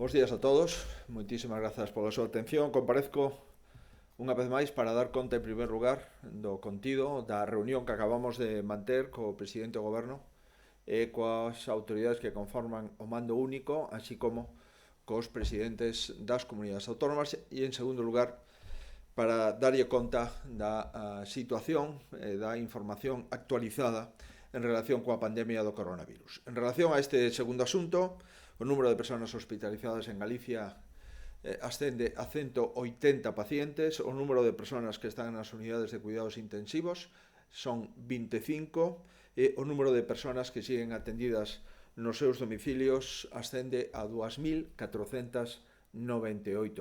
Bos días a todos, moitísimas grazas pola súa atención. Comparezco unha vez máis para dar conta en primer lugar do contido da reunión que acabamos de manter co presidente do goberno e coas autoridades que conforman o mando único, así como cos presidentes das comunidades autónomas e, en segundo lugar, para darlle conta da situación e da información actualizada en relación coa pandemia do coronavirus. En relación a este segundo asunto, o número de persoas hospitalizadas en Galicia ascende a 180 pacientes, o número de persoas que están nas unidades de cuidados intensivos son 25 e o número de persoas que siguen atendidas nos seus domicilios ascende a 2.498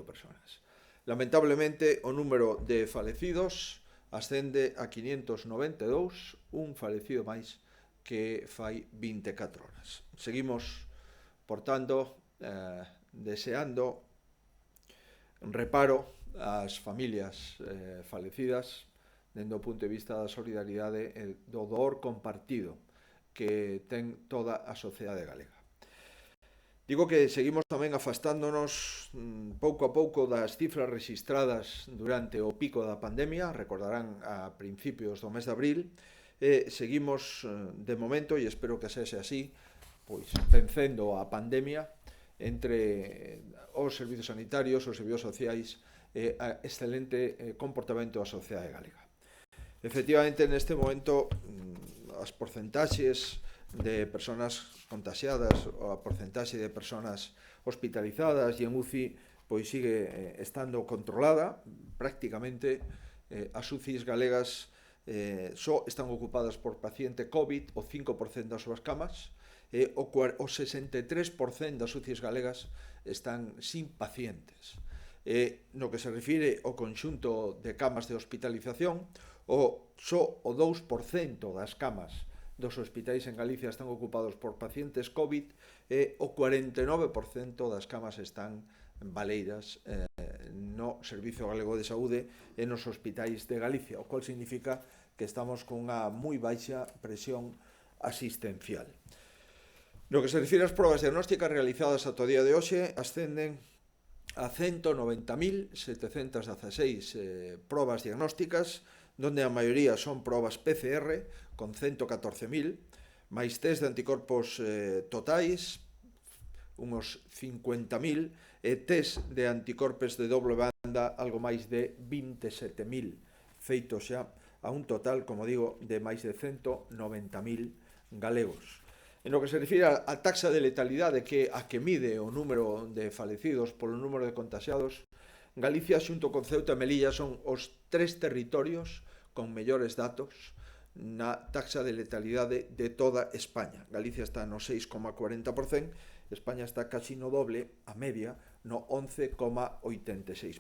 persoas. Lamentablemente, o número de falecidos ascende a 592, un falecido máis que fai 24 horas. Seguimos, por tanto, deseando reparo ás familias falecidas dende o punto de vista da solidaridade e do dor compartido que ten toda a sociedade galega. Digo que seguimos tamén afastándonos pouco a pouco das cifras registradas durante o pico da pandemia, recordarán a principios do mes de abril, e seguimos de momento, e espero que sexa así, pois vencendo a pandemia entre os servizos sanitarios, os servizos sociais e a excelente comportamento da sociedade galega. Efectivamente, neste momento, as porcentaxes de persoas contagiadas ou a porcentaxe de persoas hospitalizadas e en UCI pois sigue estando controlada. Prácticamente as UCIs galegas só están ocupadas por paciente COVID, o 5% das súas camas, o 63% das UCIs galegas están sin pacientes. No que se refire ao conxunto de camas de hospitalización, só o 2% das camas dos hospitais en Galicia están ocupados por pacientes COVID e o 49% das camas están baleiras no Servizo Galego de Saúde e nos hospitais de Galicia, o cual significa que estamos con unha moi baixa presión asistencial. No que se refire ás probas diagnósticas realizadas ata o día de hoxe, ascenden a 190.716 probas diagnósticas, donde a maioría son probas PCR, con 114.000, máis test de anticorpos totais, unos 50.000, e test de anticorpos de doble banda, algo máis de 27.000, feitos xa a un total, como digo, de máis de 190.000 galegos. En lo que se refire á taxa de letalidade a que mide o número de falecidos polo número de contagiados, Galicia, xunto con Ceuta e Melilla, son os 3 territorios con mellores datos na taxa de letalidade de toda España. Galicia está no 6,40%, España está casi no doble, a media, no 11,86%.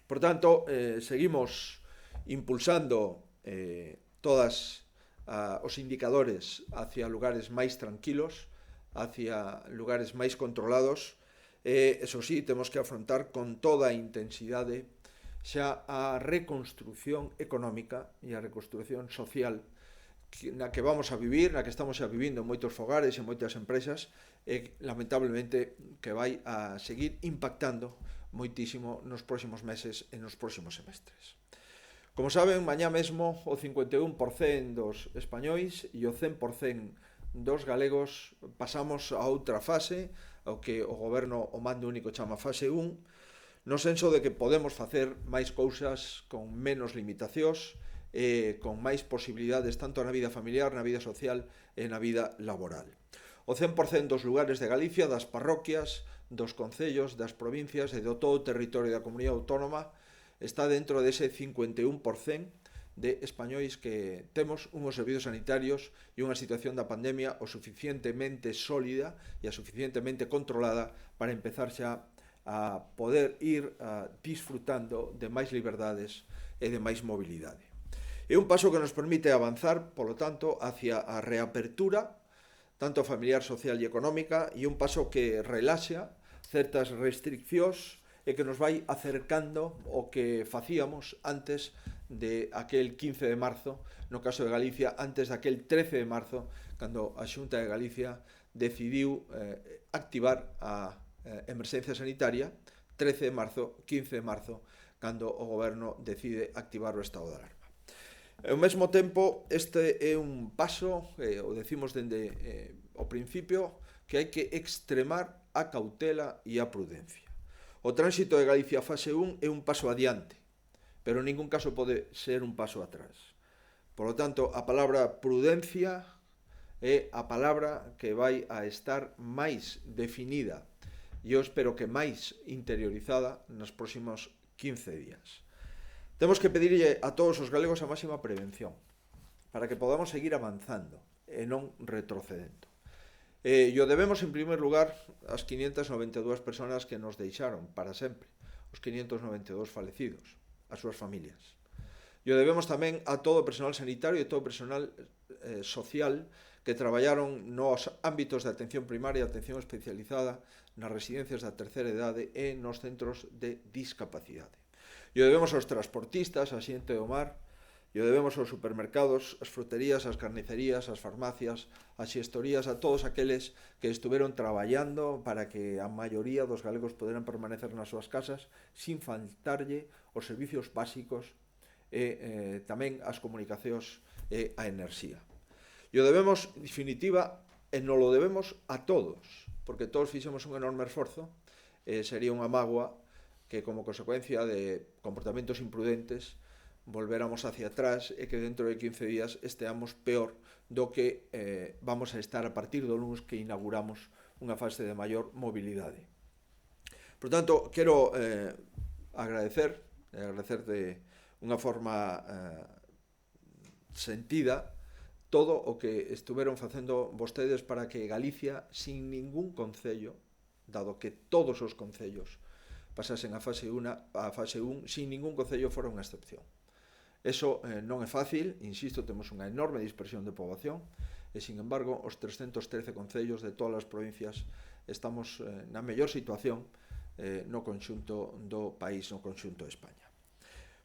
Por tanto, seguimos impulsando todas os indicadores hacia lugares máis tranquilos, hacia lugares máis controlados. Eso sí, temos que afrontar con toda a intensidade xa a reconstrucción económica e a reconstrucción social na que vamos a vivir, na que estamos xa vivindo en moitos fogares e moitas empresas, e lamentablemente que vai a seguir impactando moitísimo nos próximos meses e nos próximos semestres. Como saben, mañá mesmo o 51% dos españois e o 100% dos galegos pasamos a outra fase, ao que o goberno o mando único chama fase 1, no senso de que podemos facer máis cousas con menos limitacións e con máis posibilidades tanto na vida familiar, na vida social e na vida laboral. O 100% dos lugares de Galicia, das parroquias, dos concellos, das provincias e do todo o territorio da comunidade autónoma está dentro dese 51% de españois que temos unhos servizos sanitarios e unha situación da pandemia o suficientemente sólida e a suficientemente controlada para empezar xa a poder ir disfrutando de máis liberdades e de máis mobilidade. É un paso que nos permite avanzar, polo tanto, hacia a reapertura, tanto familiar, social e económica, e un paso que relaxa certas restriccións e que nos vai acercando o que facíamos antes de aquel 15 de marzo, no caso de Galicia, antes daquel 13 de marzo, cando a Xunta de Galicia decidiu activar a emerxencia sanitaria 13 de marzo, 15 de marzo, cando o goberno decide activar o estado de alarma. Ao mesmo tempo, este é un paso, o decimos dende o principio, que hai que extremar a cautela e a prudencia. O tránsito de Galicia a fase 1 é un paso adiante, pero en ningún caso pode ser un paso atrás. Por lo tanto, a palabra prudencia é a palabra que vai a estar máis definida e eu espero que máis interiorizada nos próximos 15 días. Temos que pedirlle a todos os galegos a máxima prevención para que podamos seguir avanzando e non retrocedendo. E o debemos, en primer lugar, ás 592 personas que nos deixaron para sempre, os 592 falecidos, as súas familias. E o debemos tamén a todo o personal sanitario e todo o personal social que traballaron nos ámbitos de atención primaria e atención especializada nas residencias da terceira idade e nos centros de discapacidade. E o debemos aos transportistas, a xente do mar, e o debemos aos supermercados, as fruterías, as carnicerías, as farmacias, as xestorías, a todos aqueles que estuveron traballando para que a maioría dos galegos poderan permanecer nas súas casas sin faltarlle os servicios básicos e tamén as comunicacións e a enerxía. E o debemos, en definitiva, e non lo debemos a todos, porque todos fixemos un enorme esforzo, sería unha mágoa que como consecuencia de comportamentos imprudentes volvéramos hacia atrás e que dentro de 15 días esteamos peor do que vamos a estar a partir do lunes que inauguramos unha fase de maior mobilidade. Por tanto, quero agradecer de unha forma sentida todo o que estuveron facendo vostedes para que Galicia, sin ningún concello, dado que todos os concellos pasasen a fase 1, sin ningún concello fora unha excepción. Eso non é fácil, insisto, temos unha enorme dispersión de poboación e, sin embargo, os 313 concellos de todas as provincias estamos na mellor situación no conxunto do país, no conxunto de España.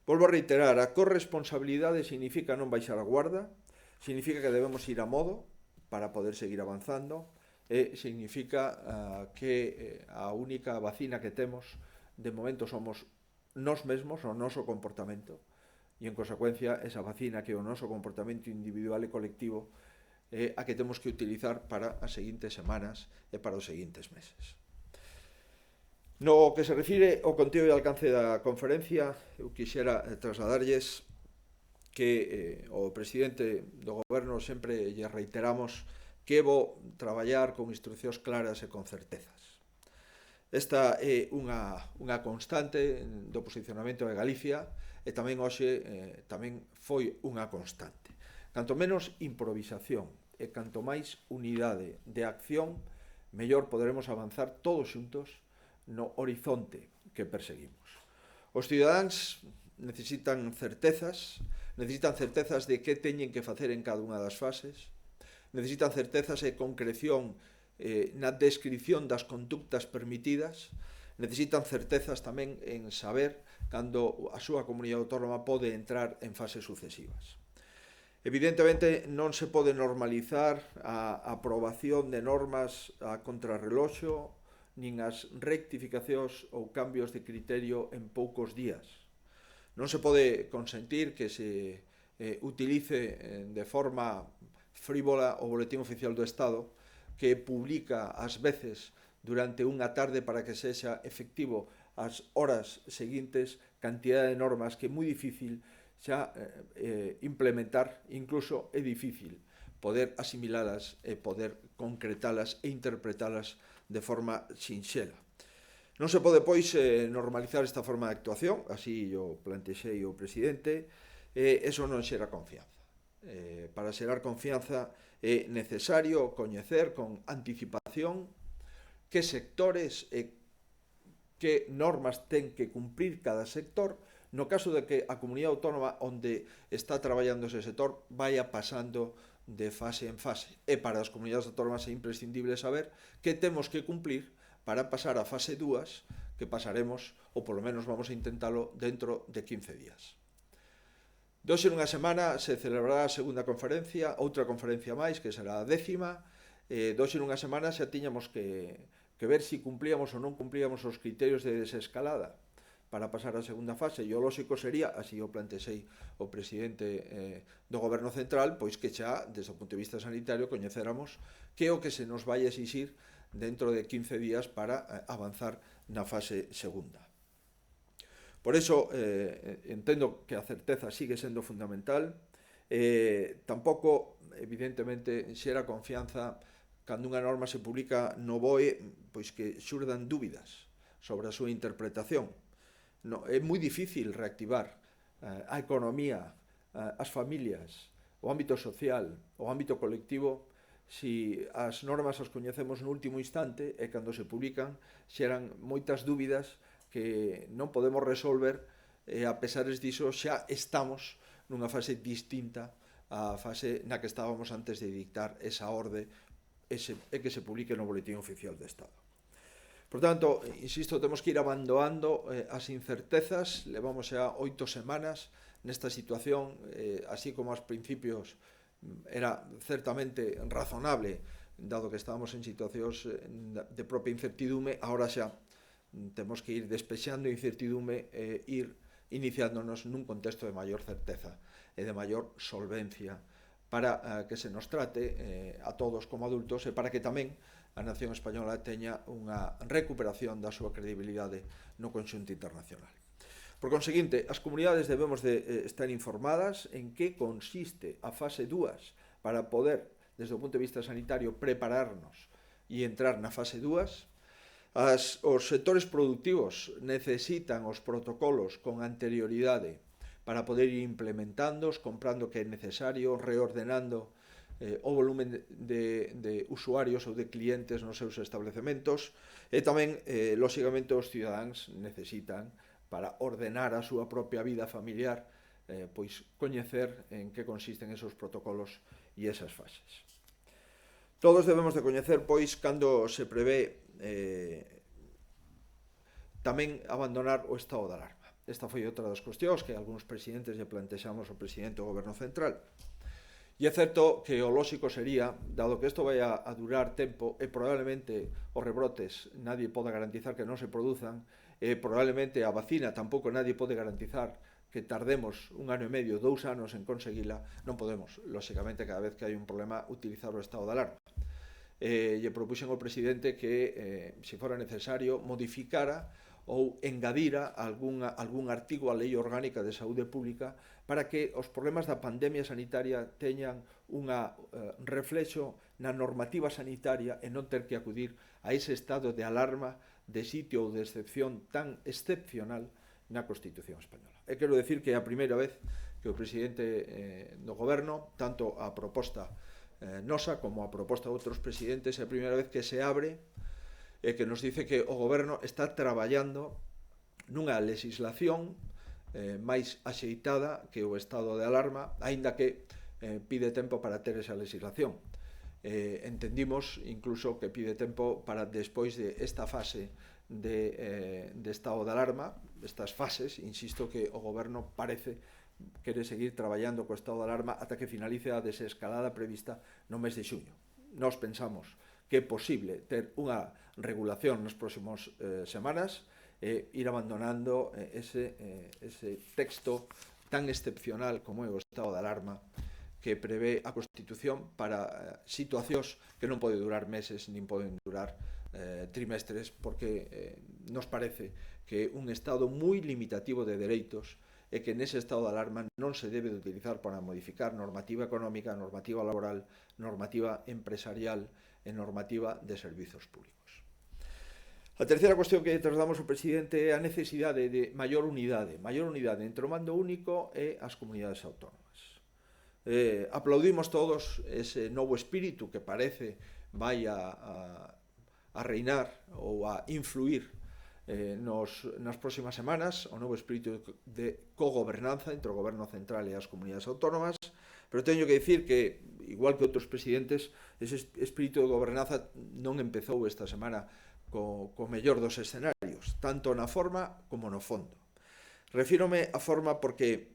Volvo a reiterar, a corresponsabilidade significa non baixar a guarda, significa que debemos ir a modo para poder seguir avanzando e significa que a única vacina que temos de momento somos nós mesmos, o noso comportamento, e en consecuencia esa vacina que é o noso comportamento individual e colectivo é a que temos que utilizar para as seguintes semanas e para os seguintes meses. No que se refire ao contido e alcance da conferencia, eu quixera trasladarlles que o presidente do goberno sempre lle reiteramos que é bo traballar con instruccións claras e con certezas. Esta é unha constante do posicionamento de Galicia e tamén hoxe tamén foi unha constante. Canto menos improvisación e canto máis unidade de acción, mellor poderemos avanzar todos xuntos no horizonte que perseguimos. Os cidadáns necesitan certezas de que teñen que facer en cada unha das fases, necesitan certezas e concreción na descripción das conductas permitidas, necesitan certezas tamén en saber cando a súa comunidade autónoma pode entrar en fases sucesivas. Evidentemente non se pode normalizar a aprobación de normas a contrarreloxo nin as rectificacións ou cambios de criterio en poucos días. Non se pode consentir que se utilice de forma frívola o Boletín Oficial do Estado, que publica ás veces durante unha tarde para que sexa efectivo as horas seguintes cantidade de normas que é moi difícil xa implementar, incluso é difícil poder asimilalas e poder concretalas e interpretalas de forma sinxela. Non se pode, pois, normalizar esta forma de actuación, así o plantexei o presidente, e eso non xera confianza. Para xerar confianza é necesario coñecer con anticipación que sectores e que normas ten que cumprir cada sector, no caso de que a comunidade autónoma onde está traballando ese sector vaya pasando de fase en fase. E para as comunidades autónomas é imprescindible saber que temos que cumplir para pasar a fase 2, que pasaremos, ou polo menos vamos a intentalo, dentro de 15 días. Doxe nunha semana se celebrará a segunda conferencia, outra conferencia máis, que será a 10ª. Doxe nunha semana xa tiñamos que que ver se cumplíamos ou non cumplíamos os criterios de desescalada para pasar á segunda fase, e o lóxico sería, así o plantexei o presidente do Goberno Central, pois que xa, desde o punto de vista sanitario, coñecéramos que é o que se nos vai exixir dentro de 15 días para avanzar na fase segunda. Por iso, entendo que a certeza sigue sendo fundamental. Tampouco, evidentemente, xera confianza cando unha norma se publica no BOE, pois que xurdan dúbidas sobre a súa interpretación. No, é moi difícil reactivar a economía, as familias, o ámbito social, o ámbito colectivo, si as normas as coñecemos no último instante e cando se publican xeran moitas dúbidas que non podemos resolver e a pesares diso xa estamos nunha fase distinta á fase na que estábamos antes de dictar esa orde e que se publique no Boletín Oficial do Estado. Por tanto, insisto, temos que ir abandonando as incertezas. Levamos xa 8 semanas nesta situación, así como aos principios era certamente razonable, dado que estábamos en situacións de propia incertidume, agora xa temos que ir despexando a incertidume e ir iniciándonos nun contexto de maior certeza e de maior solvencia para que se nos trate a todos como adultos e para que tamén a nación española teña unha recuperación da súa credibilidade no conxunto internacional. Por conseguinte, as comunidades debemos de estar informadas en que consiste a fase 2 para poder, desde o punto de vista sanitario, prepararnos e entrar na fase 2. Os sectores productivos necesitan os protocolos con anterioridade para poder ir implementándoos, comprando o que é necesario, reordenando o volumen de usuarios ou de clientes nos seus establecementos e tamén, lóxicamente, os cidadáns necesitan para ordenar a súa propia vida familiar, pois coñecer en que consisten esos protocolos e esas fases. Todos debemos de coñecer, pois, cando se prevé tamén abandonar o estado de alarma. Esta foi outra das cuestións que algúns presidentes lle plantexamos ao presidente do Goberno Central. E é certo que o lóxico sería, dado que isto vai a durar tempo e probablemente os rebrotes nadie pode garantizar que non se produzan, e probablemente a vacina tampouco nadie pode garantizar que tardemos 1 ano e medio, 2 anos en conseguila, non podemos, lóxicamente, cada vez que hai un problema, utilizar o estado de alarma. Lle propuxen ao presidente que, se fora necesario, modificara ou engadira algún artigo á Lei Orgánica de Saúde Pública para que os problemas da pandemia sanitaria teñan un reflexo na normativa sanitaria e non ter que acudir a ese estado de alarma, de sitio ou de excepción tan excepcional na Constitución española. E quero decir que é a primeira vez que o presidente do Goberno, tanto a proposta nosa como a proposta de outros presidentes, é a primeira vez que se abre e que nos dice que o Goberno está traballando nunha legislación máis axeitada que o estado de alarma, aínda que pide tempo para ter esa legislación. Entendimos incluso que pide tempo para despois de esta fase de estado de alarma, estas fases, insisto que o Goberno parece quere seguir traballando co estado de alarma ata que finalice a desescalada prevista no mes de xuño. Nós pensamos que é posible ter unha regulación nas próximas semanas e ir abandonando ese texto tan excepcional como é o estado de alarma que prevé a Constitución para situacións que non poden durar meses nin poden durar trimestres, porque nos parece que é un estado moi limitativo de dereitos e que nese estado de alarma non se debe de utilizar para modificar normativa económica, normativa laboral, normativa empresarial e normativa de servizos públicos. A terceira cuestión que trasladamos ao presidente é a necesidade de maior unidade entre o mando único e as comunidades autónomas. Aplaudimos todos ese novo espírito que parece vai a reinar ou a influir nas próximas semanas, o novo espírito de cogobernanza entre o Goberno Central e as comunidades autónomas, pero teño que dicir que, igual que outros presidentes, ese espírito de gobernanza non empezou esta semana co mellor dos escenarios, tanto na forma como no fondo. Refírome á forma porque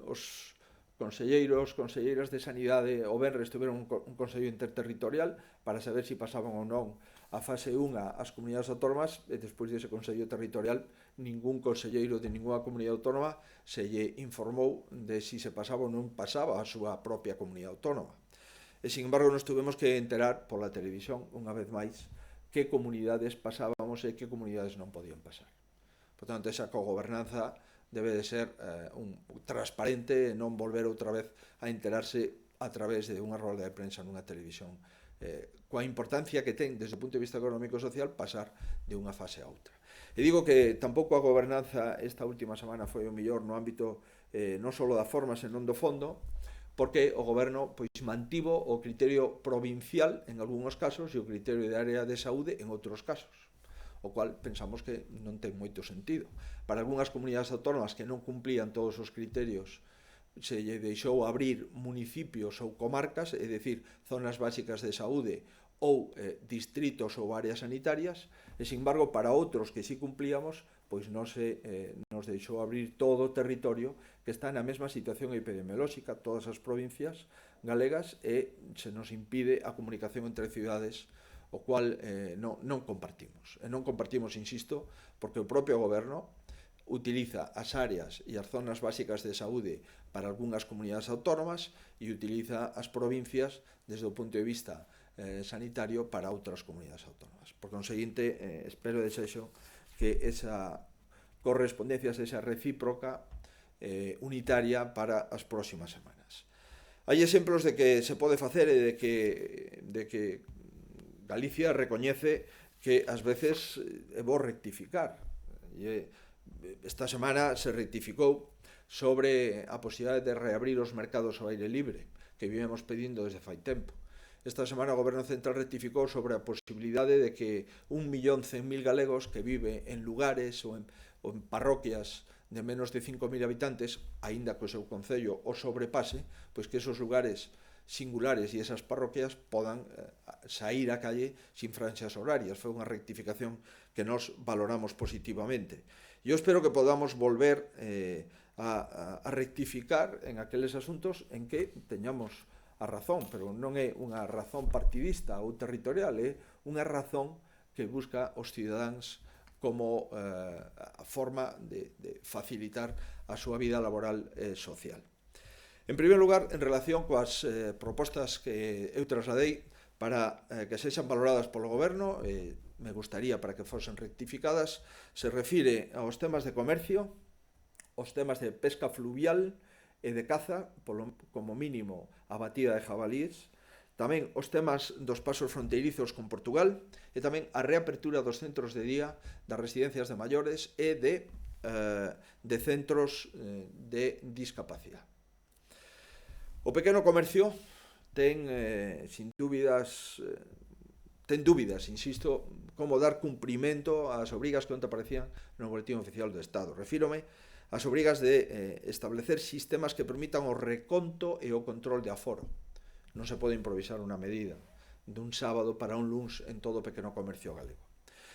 os conselleiros, conselleiras de Sanidade o venres tuveron un consello interterritorial para saber se pasaban ou non a fase 1 ás comunidades autónomas, e despois dese consello territorial ningún conselleiro de ninguna comunidade autónoma se lle informou de si se pasaba ou non pasaba a súa propia comunidade autónoma. E, sin embargo, nos tuvemos que enterar pola televisión, unha vez máis, que comunidades pasábamos e que comunidades non podían pasar. Por tanto, esa cogobernanza debe de ser transparente e non volver outra vez a enterarse a través de unha rolda de prensa nunha televisión, coa importancia que ten desde o punto de vista económico e social pasar de unha fase a outra. E digo que tampouco a gobernanza esta última semana foi o mellor no ámbito non só da forma, senón do fondo, porque o goberno pois mantivo o criterio provincial en algúns casos e o criterio de área de saúde en outros casos, o cual pensamos que non ten moito sentido. Para algunhas comunidades autónomas que non cumplían todos os criterios, se lle deixou abrir municipios ou comarcas, é dicir, zonas básicas de saúde ou distritos ou áreas sanitarias, e, sin embargo, para outros que sí cumplíamos, pois non se nos deixou abrir todo o territorio que está na mesma situación epidemiolóxica, todas as provincias galegas, e se nos impide a comunicación entre cidades, o cual non compartimos. E non compartimos, insisto, porque o propio goberno utiliza as áreas e as zonas básicas de saúde para algunhas comunidades autónomas e utiliza as provincias desde o punto de vista sanitario para outras comunidades autónomas. Por conseguinte, espero de xeixo que esa correspondencia sexa recíproca, unitaria para as próximas semanas. Hai exemplos de que se pode facer e de que Galicia recoñece que ás veces é bo rectificar. Esta semana se rectificou sobre a posibilidade de reabrir os mercados ao aire libre, que vivemos pedindo desde fai tempo. Esta semana o Goberno Central rectificou sobre a posibilidade de que 1.100.000 galegos que vive en lugares ou en parroquias de menos de 5.000 habitantes, aínda que o seu concello o sobrepase, pois que esos lugares singulares e esas parroquias podan sair á calle sin franxas horarias. Foi unha rectificación que nos valoramos positivamente. Eu espero que podamos volver a rectificar en aqueles asuntos en que teñamos a razón, pero non é unha razón partidista ou territorial, é unha razón que busca os cidadáns como a forma de facilitar a súa vida laboral e social. En primeiro lugar, en relación coas propostas que eu trasladei para que sexan valoradas polo Goberno, me gustaría para que fosen rectificadas, se refire aos temas de comercio, os temas de pesca fluvial e de caza, como mínimo a batida de jabalíes, tamén os temas dos pasos fronteirizos con Portugal e tamén a reapertura dos centros de día das residencias de maiores e de centros de discapacidade. O pequeno comercio ten, sin dúbidas, insisto, como dar cumprimento ás obrigas que onte aparecían no Boletín Oficial do Estado. Refírome ás obrigas de establecer sistemas que permitan o reconto e o control de aforo. Non se pode improvisar unha medida dun sábado para un luns en todo o pequeno comercio galego.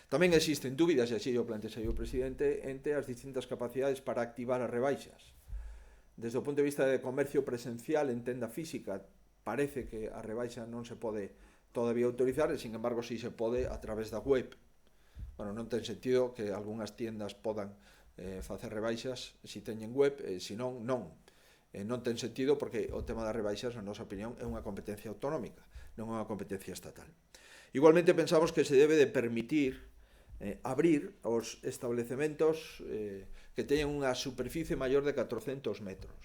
Tamén existen dúbidas, e así o plantexei o presidente, entre as distintas capacidades para activar as rebaixas. Desde o punto de vista de comercio presencial en tenda física, parece que a rebaixa non se pode todavía autorizar, e, sin embargo, si se pode a través da web. Bueno, non ten sentido que algunhas tiendas podan facer rebaixas se teñen web, se non, non. Non ten sentido porque o tema das rebaixas, na nosa opinión, é unha competencia autonómica, non é unha competencia estatal. Igualmente, pensamos que se debe de permitir abrir os establecementos que teñen unha superficie maior de 400 metros.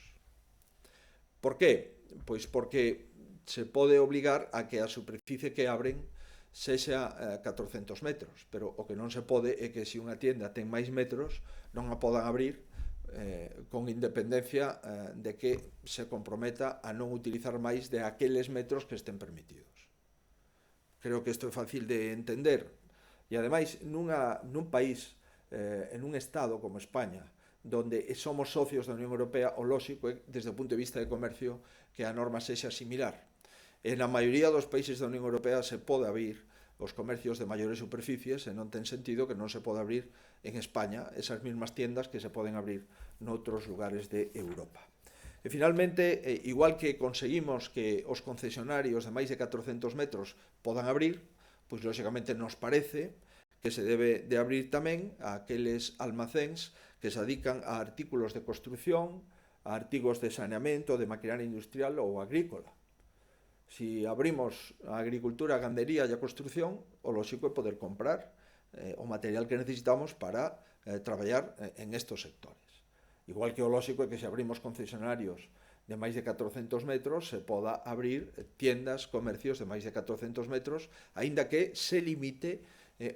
Por qué? Pois porque se pode obligar a que a superficie que abren sexa 400 metros, pero o que non se pode é que se unha tienda ten máis metros non a podan abrir con independencia de que se comprometa a non utilizar máis de aqueles metros que estén permitidos. Creo que isto é fácil de entender. E, ademais, nun país, en un estado como España, donde somos socios da Unión Europea, o lóxico é, desde o punto de vista de comercio, que a norma sexa similar. En a maioría dos países da Unión Europea se pode abrir os comercios de maiores superficies e non ten sentido que non se pode abrir en España esas mesmas tiendas que se poden abrir noutros lugares de Europa. E finalmente, igual que conseguimos que os concesionarios de máis de 400 metros podan abrir, pois lóxicamente nos parece que se debe de abrir tamén a aqueles almacéns que se dedican a artículos de construcción, a artigos de saneamento, de maquinaria industrial ou agrícola. Si abrimos a agricultura, a gandería e a construcción, o lóxico é poder comprar o material que necesitamos para traballar en estos sectores. Igual que o lóxico é que se abrimos concesionarios de máis de 400 metros, se poda abrir tiendas, comercios de máis de 400 metros, aínda que se limite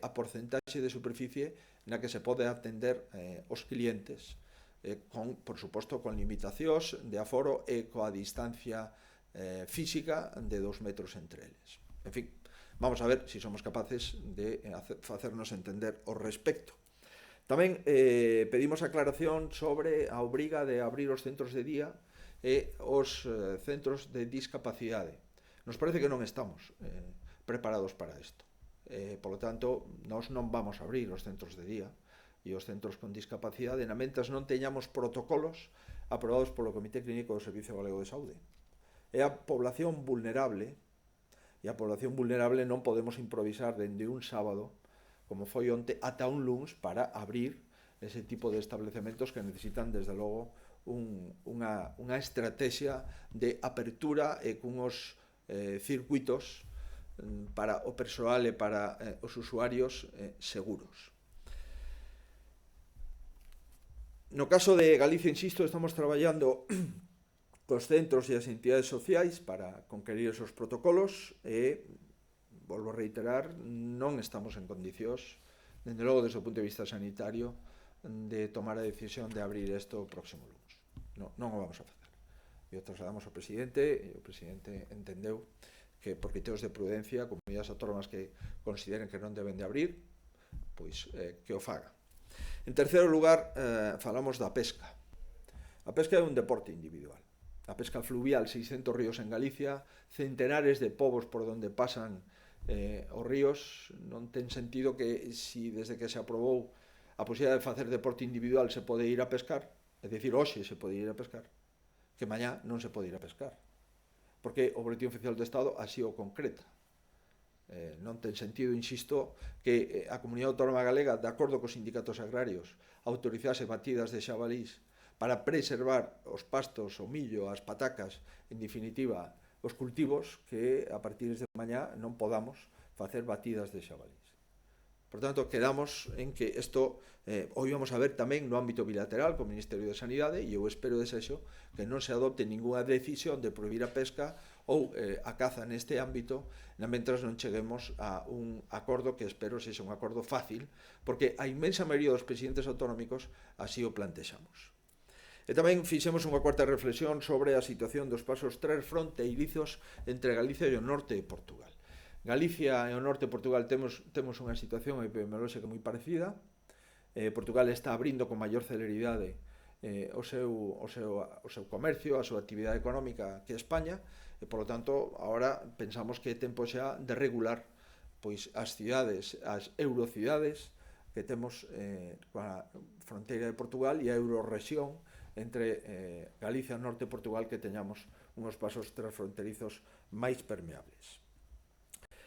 a porcentaxe de superficie na que se pode atender os clientes, por suposto, con limitacións de aforo e coa distancia física de 2 metros entre eles. En fin, vamos a ver se somos capaces de facernos entender ao respecto. Tamén pedimos aclaración sobre a obriga de abrir os centros de día e os centros de discapacidade. Nos parece que non estamos preparados para isto. Por lo tanto, nós non vamos a abrir os centros de día e os centros con discapacidade mentres non teñamos protocolos aprobados polo Comité Clínico do Servicio Galego de Saúde. É a población vulnerable, e a población vulnerable non podemos improvisar dende un sábado como foi onte, ata un luns para abrir ese tipo de establecementos que necesitan, desde logo, unha estrategia de apertura e cunhos circuitos para o persoal e para os usuarios seguros. No caso de Galicia, insisto, estamos traballando cos centros e as entidades sociais para conquerir esos protocolos e, volvo a reiterar, non estamos en condicións, dende logo desde o punto de vista sanitario, de tomar a decisión de abrir isto o próximo lunes. Non o vamos a facer. E o trasladamos ao presidente, e o presidente entendeu que por criterios de prudencia, comunidades autónomas que consideren que non deben de abrir, pois que o faga. En terceiro lugar, falamos da pesca. A pesca é un deporte individual. A pesca fluvial, 600 ríos en Galicia, centenares de povos por onde pasan os ríos. Non ten sentido que, si desde que se aprobou a posibilidade de facer deporte individual se pode ir a pescar, é dicir, hoxe se pode ir a pescar, que mañá non se pode ir a pescar, porque o Boletín Oficial do Estado así o concreta. Non ten sentido, insisto, que a Comunidade Autónoma Galega, de acordo cos sindicatos agrarios, autorizase batidas de xabalís para preservar os pastos, o millo, as patacas, en definitiva, os cultivos, que a partir de mañá non podamos facer batidas de xabalís. Por tanto, quedamos en que isto o íbamos a ver tamén no ámbito bilateral co Ministerio de Sanidade, e eu espero desexo que non se adopte ninguna decisión de prohibir a pesca ou a caza neste ámbito, mentras non cheguemos a un acordo que espero sexa un acordo fácil, porque a inmensa maioría dos presidentes autonómicos así o plantexamos. E tamén fixemos unha cuarta reflexión sobre a situación dos pasos transfronteirizos entre Galicia e o norte de Portugal. Galicia e o norte de Portugal temos unha situación epidemiolóxica moi parecida. Portugal está abrindo con maior celeridade o seu comercio, a súa actividade económica que España, e, polo tanto, agora pensamos que é tempo xa de regular pois as cidades, as eurocidades que temos coa fronteira de Portugal e a eurorrexión entre Galicia e o norte de Portugal, que teñamos uns pasos transfronterizos máis permeables.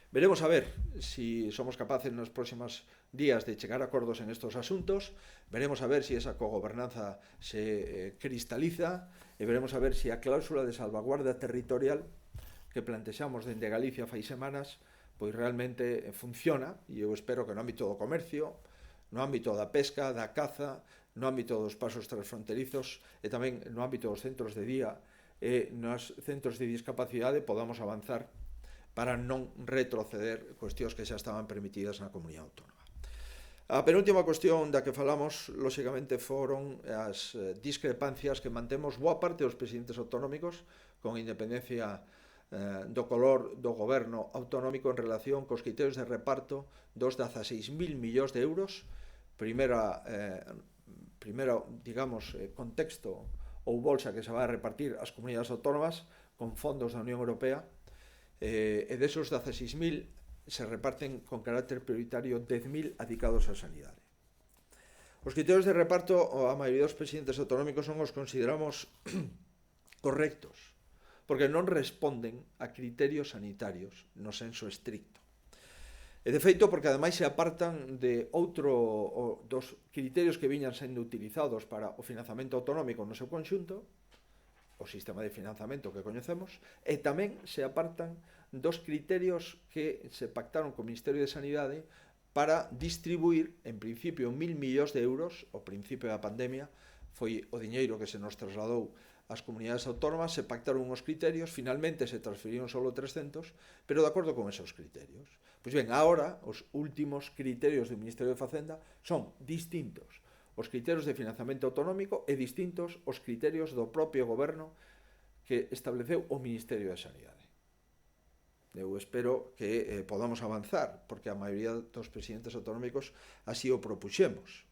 Veremos a ver si somos capaces nos próximos días de chegar a acordos en estos asuntos, veremos a ver si esa cogobernanza se cristaliza e veremos a ver si a cláusula de salvaguarda territorial que plantexamos dende Galicia fai semanas pois realmente funciona, e eu espero que no ámbito do comercio, no ámbito da pesca, da caza, no ámbito dos pasos transfronterizos e tamén no ámbito dos centros de día e nos centros de discapacidade podamos avanzar para non retroceder cuestións que xa estaban permitidas na comunidade autónoma. A penúltima cuestión da que falamos, lóxicamente, foron as discrepancias que mantemos boa parte dos presidentes autonómicos, con independencia do color do goberno autonómico, en relación cos criterios de reparto dos 16.000 millóns de euros, primeiro, digamos, contexto ou bolsa que se vai a repartir ás comunidades autónomas con fondos da Unión Europea, e desos 16.000 se reparten con carácter prioritario 10.000 adicados á sanidade. Os criterios de reparto, a maioría dos presidentes autonómicos son os consideramos correctos, porque non responden a criterios sanitarios no senso estricto. E de feito, porque ademais se apartan de dos criterios que viñan sendo utilizados para o financiamento autonómico no seu conxunto, o sistema de financiamento que coñecemos, e tamén se apartan dos criterios que se pactaron co Ministerio de Sanidade para distribuir, en principio, 1.000 millóns de euros, ao principio da pandemia, foi o diñeiro que se nos trasladou ás comunidades autónomas, se pactaron uns criterios, finalmente se transferiron solo 300, pero de acordo con esos criterios. Pois ben, agora, os últimos criterios do Ministerio de Facenda son distintos os criterios de financiamento autonómico e distintos os criterios do propio goberno que estableceu o Ministerio de Sanidade. Eu espero que podamos avanzar, porque a maioría dos presidentes autonómicos así o propuxemos.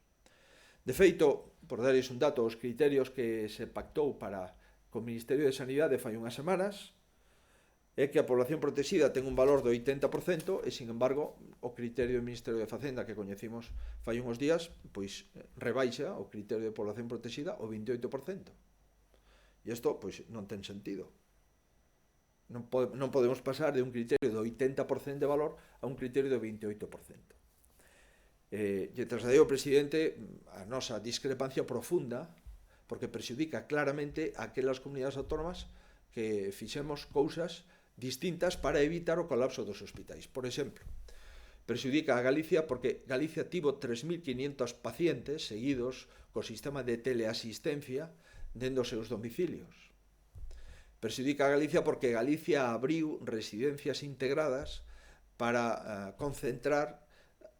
De feito, por darles un dato, os criterios que se pactou para co Ministerio de Sanidade fai unhas semanas é que a población protexida ten un valor do 80% e, sin embargo, o criterio do Ministerio de Facenda que coñecimos fai uns días, pois rebaixa o criterio de población protexida ao 28%. E isto, pois, non ten sentido. Non podemos pasar de un criterio do 80% de valor a un criterio do 28%. Lle trasladei ao presidente a nosa discrepancia profunda, porque perxudica claramente aquelas comunidades autónomas que fixemos cousas distintas para evitar o colapso dos hospitais. Por exemplo, perxudica a Galicia porque Galicia tivo 3.500 pacientes seguidos co sistema de teleasistencia dentro dos seus domicilios. Perxudica a Galicia porque Galicia abriu residencias integradas para concentrar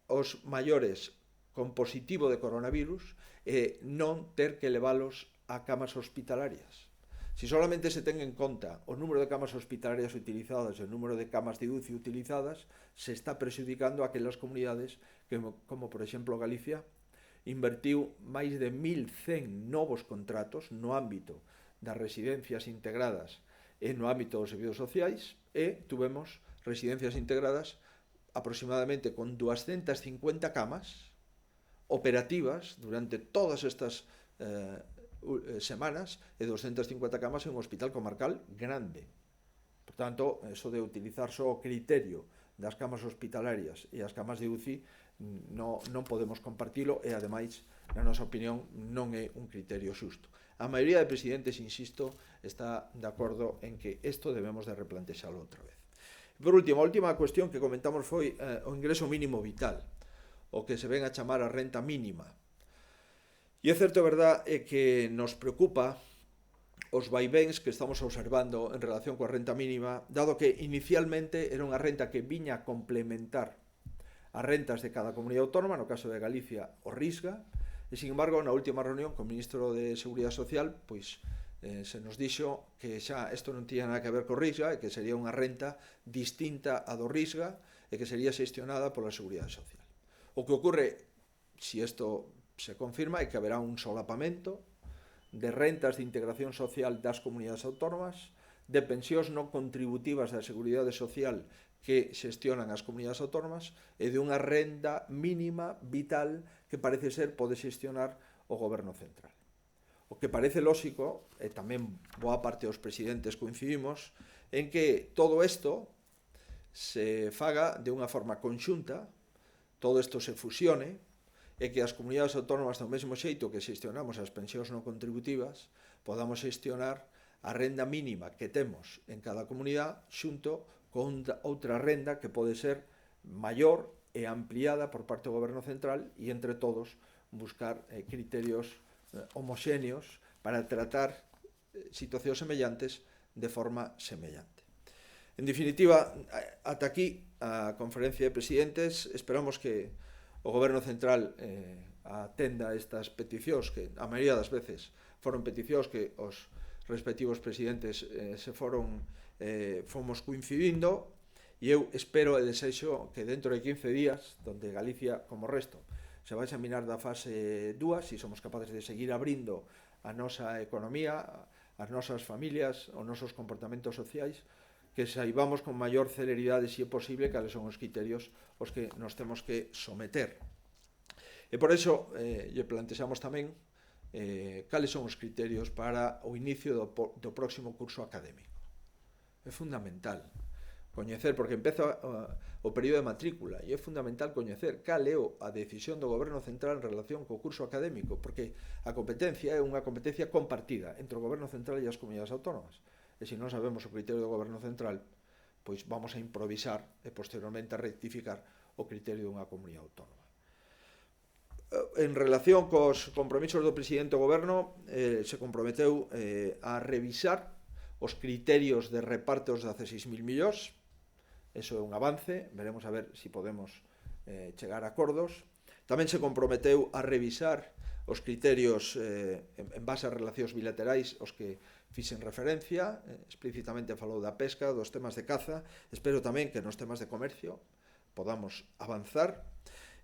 os maiores con positivo de coronavirus e non ter que leválos a camas hospitalarias. Si solamente se ten en conta o número de camas hospitalarias utilizadas e o número de camas de UCI utilizadas, se está prexudicando a aquelas comunidades que, como por exemplo Galicia, invertiu máis de 1.100 novos contratos no ámbito das residencias integradas e no ámbito dos servizos sociais, e tuvemos residencias integradas aproximadamente con 250 camas operativas durante todas estas semanas e 250 camas en un hospital comarcal grande. Por tanto, eso de utilizar só o criterio das camas hospitalarias e as camas de UCI non podemos compartilo e, ademais, na nosa opinión, non é un criterio xusto. A maioría de presidentes, insisto, está de acordo en que isto debemos de replantexalo outra vez. Por último, a última cuestión que comentamos foi o ingreso mínimo vital, o que se ven a chamar a renta mínima. E é certo, verdad, é que nos preocupa os vaivéns que estamos observando en relación coa renta mínima, dado que inicialmente era unha renta que viña a complementar as rentas de cada comunidade autónoma, no caso de Galicia o Risga, e, sin embargo, na última reunión co ministro de Seguridade Social, pois se nos dixo que xa isto non tiña nada que ver co Risga e que sería unha renta distinta a do Risga e que sería xestionada pola Seguridade Social. O que ocorre, se isto se confirma, é que haberá un solapamento de rentas de integración social das comunidades autónomas, de pensións non contributivas da Seguridade Social que xestionan as comunidades autónomas e de unha renda mínima vital que parece ser pode xestionar o goberno central. O que parece lóxico, e tamén boa parte dos presidentes coincidimos, en que todo isto se faga de unha forma conxunta, todo isto se fusione, e que as comunidades autónomas, do mesmo xeito que xestionamos as pensións non contributivas, podamos xestionar a renda mínima que temos en cada comunidade xunto con outra renda que pode ser maior e ampliada por parte do goberno central e entre todos buscar criterios homoxéneos para tratar situacións semellantes de forma semellante. En definitiva, ata aquí a conferencia de presidentes. Esperamos que o goberno central atenda estas peticións que a maioría das veces foron peticións que os respectivos presidentes fomos coincidindo, e eu espero e desexo que dentro de 15 días, donde Galicia, como o resto, se vai examinar da fase 2, se somos capaces de seguir abrindo a nosa economía, as nosas familias, os nosos comportamentos sociais, que saibamos con maior celeridade, se é posible, cales son os criterios os que nos temos que someter. E por iso lle plantexamos tamén cales son os criterios para o inicio do próximo curso académico. É fundamental coñecer, porque empeza o período de matrícula, e é fundamental coñecer cal é a decisión do Goberno Central en relación co curso académico, porque a competencia é unha competencia compartida entre o Goberno Central e as comunidades autónomas. E se non sabemos o criterio do Goberno Central, pois vamos a improvisar e posteriormente a rectificar o criterio dunha comunidade autónoma. En relación cos compromisos do presidente do Goberno, se comprometeu a revisar os criterios de reparto dos 16.000 millóns. Eso é un avance, veremos a ver se podemos chegar a acordos. Tamén se comprometeu a revisar os criterios en base a relacións bilaterais os que fixen referencia, explícitamente falou da pesca, dos temas de caza. Espero tamén que nos temas de comercio podamos avanzar.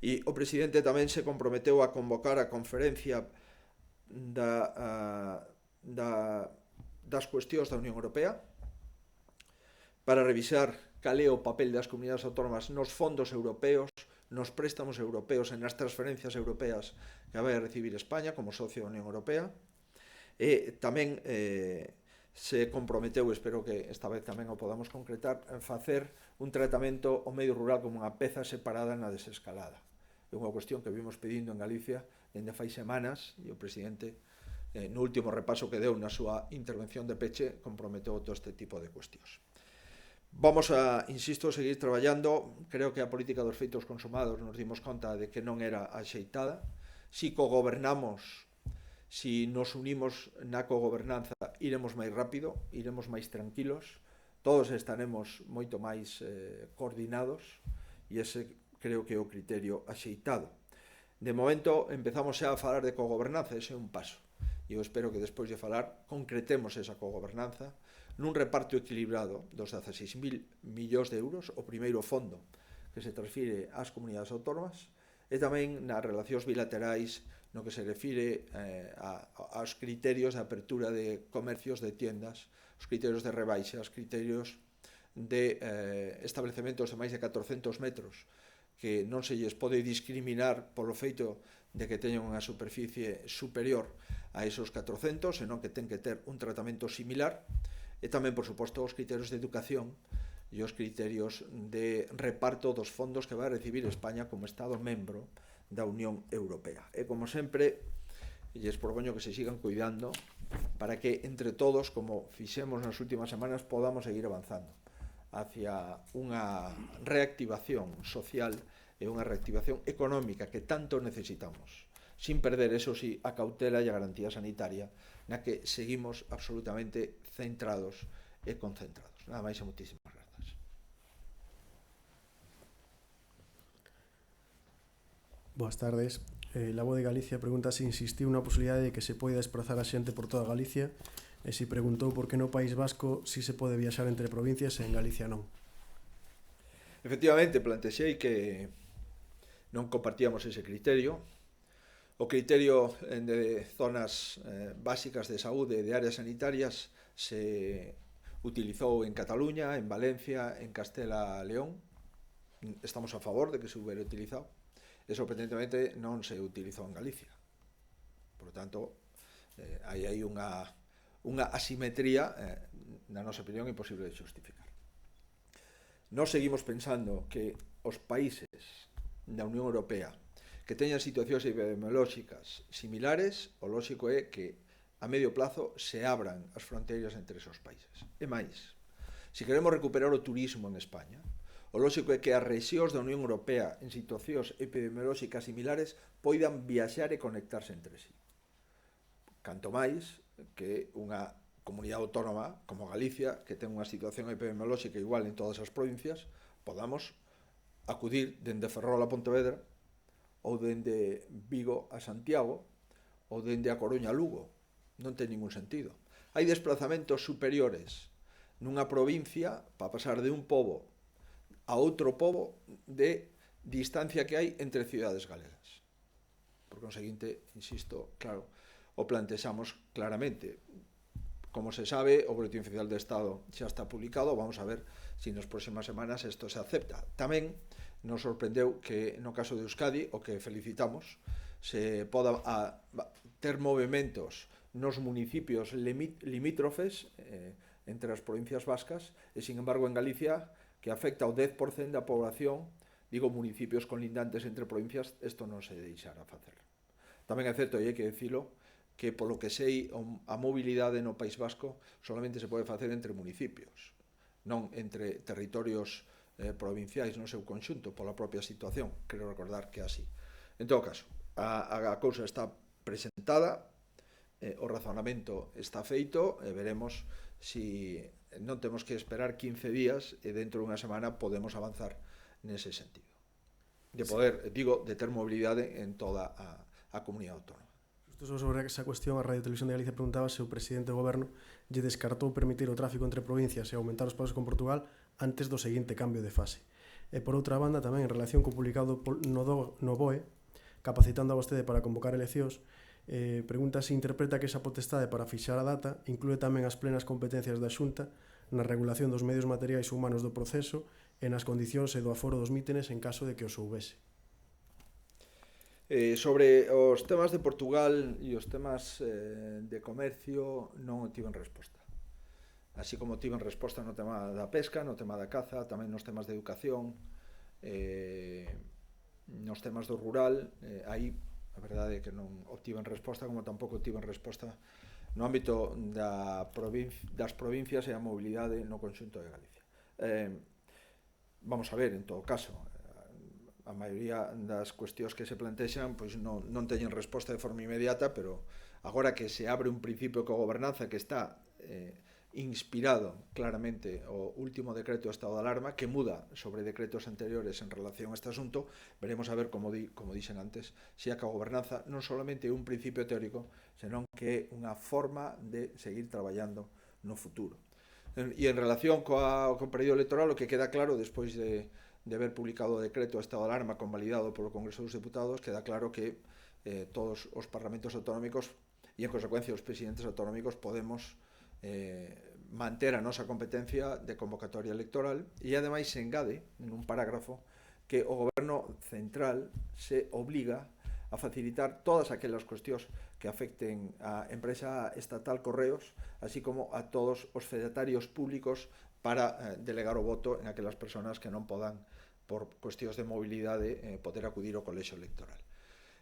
E o presidente tamén se comprometeu a convocar a conferencia das cuestións da Unión Europea para revisar cal é o papel das comunidades autónomas nos fondos europeos, nos préstamos europeos e nas transferencias europeas que vai a recibir España como socio da Unión Europea. E tamén se comprometeu, espero que esta vez tamén o podamos concretar, en facer un tratamento ao medio rural como unha peza separada na desescalada. É unha cuestión que vimos pedindo en Galicia dende fai semanas, e o presidente no último repaso que deu na súa intervención de peche comprometeu todo este tipo de cuestións. Vamos a, insisto, seguir traballando. Creo que a política dos feitos consumados nos dimos conta de que non era axeitada. Si cogobernamos, si nos unimos na cogobernanza, iremos máis rápido, iremos máis tranquilos, todos estaremos moito máis coordinados, e ese creo que é o criterio axeitado. De momento empezamos xa a falar de cogobernanza, ese é un paso. E eu espero que despois de falar concretemos esa cogobernanza nun reparto equilibrado dos 16.000 millóns de euros, o primeiro fondo que se transfire ás comunidades autónomas, e tamén nas relacións bilaterais no que se refire aos criterios de apertura de comercios, de tiendas, os criterios de rebaixa, os criterios de establecementos de máis de 400 metros, que non se lles pode discriminar polo feito de que teñan unha superficie superior a esos 400, senón que ten que ter un tratamento similar. E tamén, por suposto, os criterios de educación e os criterios de reparto dos fondos que vai a recibir España como Estado membro da Unión Europea. E, como sempre, lles propoño que se sigan cuidando para que, entre todos, como fixemos nas últimas semanas, podamos seguir avanzando hacia unha reactivación social e unha reactivación económica que tanto necesitamos, sin perder, eso sí, a cautela e a garantía sanitaria na que seguimos absolutamente centrados e concentrados. Nada máis e moitísimas grazas. Boas tardes. La Voz de Galicia pregunta se insistiu na posibilidade de que se poida desplazar a xente por toda Galicia e se preguntou por que no País Vasco si se pode viaxar entre provincias e en Galicia non. Efectivamente, plantexei que non compartíamos ese criterio. O criterio de zonas básicas de saúde e de áreas sanitarias se utilizou en Cataluña, en Valencia, en Castela e León. Estamos a favor de que se hubiera utilizado. E sorprendentemente non se utilizou en Galicia. Por lo tanto, hai unha asimetría, na nosa opinión, imposible de justificar. Nós seguimos pensando que os países da Unión Europea que teñan situacións epidemiolóxicas similares, o lóxico é que a medio plazo se abran as fronteiras entre esos países. E máis, se queremos recuperar o turismo en España, o lóxico é que as rexións da Unión Europea en situacións epidemiolóxicas similares poidan viaxar e conectarse entre sí. Canto máis que unha comunidade autónoma como Galicia, que ten unha situación epidemiolóxica igual en todas as provincias, podamos acudir dende Ferrol a Pontevedra, ou dende Vigo a Santiago, ou dende a Coruña a Lugo. Non ten ningún sentido. Hai desplazamentos superiores nunha provincia para pasar de un pobo a outro pobo de distancia que hai entre cidades galegas. Por conseguinte, insisto, claro, o plantexamos claramente. Como se sabe, o Boletín Oficial do Estado xa está publicado, vamos a ver se nas próximas semanas isto se acepta. Tamén nos sorprendeu que no caso de Euskadi, o que felicitamos, se poda ter movimentos nos municipios limítrofes entre as provincias vascas e, sin embargo, en Galicia, que afecta ao 10% da población, digo municipios conlindantes entre provincias, isto non se deixará facer. Tamén é certo, e hai que dicilo, que polo que sei a mobilidade no País Vasco solamente se pode facer entre municipios, non entre territorios provinciais no seu conxunto, pola propia situación. Quero recordar que é así. En todo caso, a cousa está presentada, o razonamento está feito e veremos si non temos que esperar 15 días e dentro dunha semana podemos avanzar nese sentido. De poder, digo, de ter mobilidade en toda a comunidade autónoma. Justo sobre esa cuestión, a Radio Televisión de Galicia preguntaba se o presidente do goberno lle descartou permitir o tráfico entre provincias e aumentar os pasos con Portugal antes do seguinte cambio de fase. E por outra banda, tamén en relación co publicado no BOE, capacitando a vostede para convocar eleccións, pregunta se interpreta que esa potestade para fixar a data inclúe tamén as plenas competencias da Xunta na regulación dos medios materiais humanos do proceso e nas condicións e do aforo dos mítines en caso de que os houbese. Sobre os temas de Portugal e os temas de comercio non tiven resposta. Así como tiven resposta no tema da pesca, no tema da caza, tamén nos temas de educación, nos temas do rural, aí a verdade é que non obtiven resposta, como tampouco obtiven resposta no ámbito das provincias e a mobilidade no conxunto de Galicia. Vamos a ver, en todo caso, a maioría das cuestións que se plantexan pois non teñen resposta de forma inmediata, pero agora que se abre un principio de gobernanza que está inspirado claramente o último decreto de estado de alarma, que muda sobre decretos anteriores en relación a este asunto, veremos a ver, como dixen antes, se a gobernanza non solamente é un principio teórico, senón que é unha forma de seguir traballando no futuro. E en relación co período electoral, o que queda claro despois de haber publicado o decreto de estado de alarma convalidado polo Congreso dos Deputados, queda claro que todos os parlamentos autonómicos e, en consecuencia, os presidentes autonómicos podemos manter a nosa competencia de convocatoria electoral e, ademais, se engade nun parágrafo que o Goberno central se obliga a facilitar todas aquelas cuestións que afecten á empresa estatal Correos, así como a todos os fedatarios públicos para delegar o voto en aquelas persoas que non podan, por cuestións de mobilidade, poder acudir ao colexio electoral.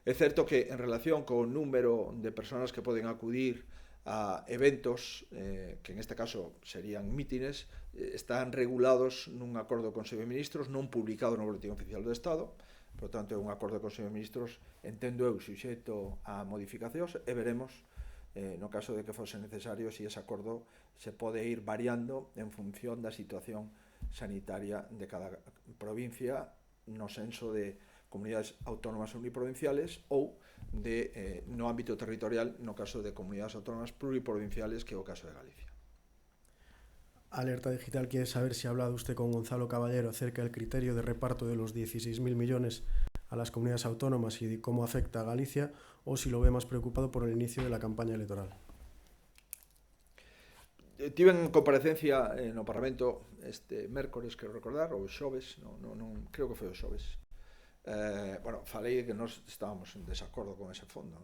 É certo que en relación co número de persoas que poden acudir a eventos, que en este caso serían mítines, están regulados nun acordo do Consello de Ministros non publicado no Boletín Oficial do Estado. Por tanto, é un acordo do Consello de Ministros, entendo eu, suxeito a modificacións, e veremos, no caso de que fose necesario, se ese acordo se pode ir variando en función da situación sanitaria de cada provincia, no senso de comunidades autónomas uniprovinciales ou no ámbito territorial, no caso de comunidades autónomas pluriprovinciales, que é o caso de Galicia. Alerta Digital quiere saber si ha hablado usted con Gonzalo Caballero acerca del criterio de reparto de los 16.000 millones a las comunidades autónomas y de cómo afecta a Galicia, o si lo ve más preocupado por el inicio de la campaña electoral. Tiven comparecencia no Parlamento este mércores, quero recordar, ou xoves, non creo que foi o xoves. Falei que nós estábamos en desacordo con ese fondo,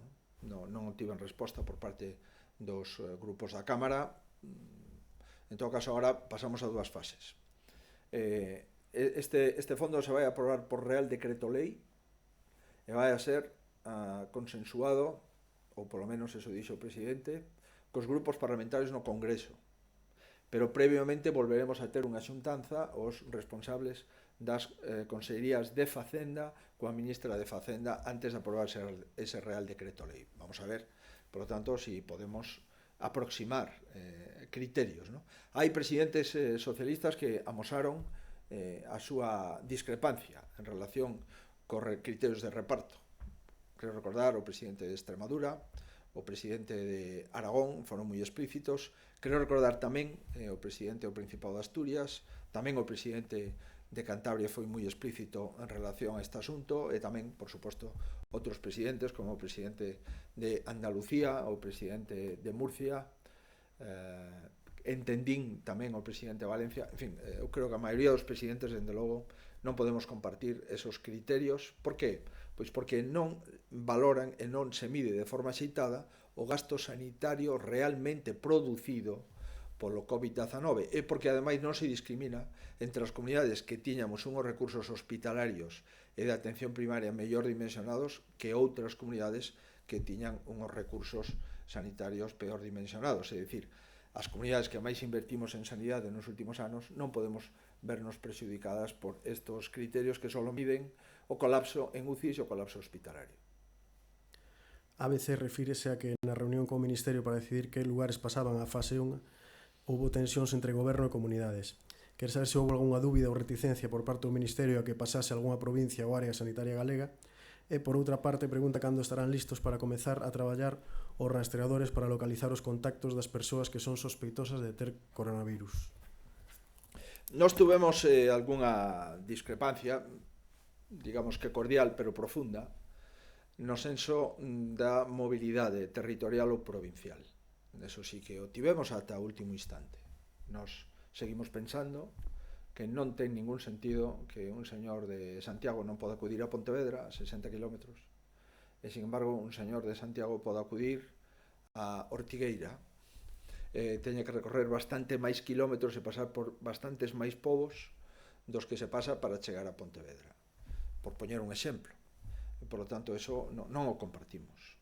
non tiven resposta por parte dos grupos da Cámara. En todo caso, agora pasamos a dúas fases. Este fondo se vai a aprobar por Real Decreto Lei e vai a ser consensuado, ou polo menos eso dixo o presidente, cos grupos parlamentarios no Congreso. Pero previamente volveremos a ter unha xuntanza os responsables das consellerías de Facenda coa ministra de Facenda antes de aprobarse ese Real Decreto Lei. Vamos a ver, por lo tanto, si podemos aproximar criterios. Hai presidentes socialistas que amosaron a súa discrepancia en relación cos criterios de reparto. Quero recordar o presidente de Extremadura, o presidente de Aragón, foron moi explícitos. Quero recordar tamén o presidente do Principado de Asturias, tamén o presidente de Cantabria foi moi explícito en relación a este asunto, e tamén, por suposto, outros presidentes, como o presidente de Andalucía, o presidente de Murcia, entendín tamén o presidente de Valencia. En fin, eu creo que a maioría dos presidentes, dende logo, non podemos compartir esos criterios. Por qué? Pois porque non valoran e non se mide de forma axeitada o gasto sanitario realmente producido polo COVID-19 e porque ademais non se discrimina entre as comunidades que tiñamos unhos recursos hospitalarios e de atención primaria mellor dimensionados que outras comunidades que tiñan unhos recursos sanitarios peor dimensionados. É dicir, as comunidades que máis invertimos en sanidade nos últimos anos non podemos vernos prexudicadas por estos criterios que só miden o colapso en UCIs e o colapso hospitalario. ABC refírese a que na reunión co Ministerio para decidir que lugares pasaban a fase 1 houbo tensións entre goberno e comunidades. Quer saber se houve algunha dúbida ou reticencia por parte do Ministerio a que pasase algunha provincia ou área sanitaria galega e, por outra parte, pregunta cando estarán listos para comezar a traballar os rastreadores para localizar os contactos das persoas que son sospeitosas de ter coronavirus. Nós tuvemos algunha discrepancia, digamos que cordial pero profunda, no senso da mobilidade territorial ou provincial. Eso sí que o tivemos ata o último instante. Nos seguimos pensando que non ten ningún sentido que un señor de Santiago non poda acudir a Pontevedra, a 60 km, e, sin embargo, un señor de Santiago poda acudir a Ortigueira, teña que recorrer bastante máis kilómetros e pasar por bastantes máis povos dos que se pasa para chegar a Pontevedra, por poñer un exemplo. E, por lo tanto, eso non o compartimos.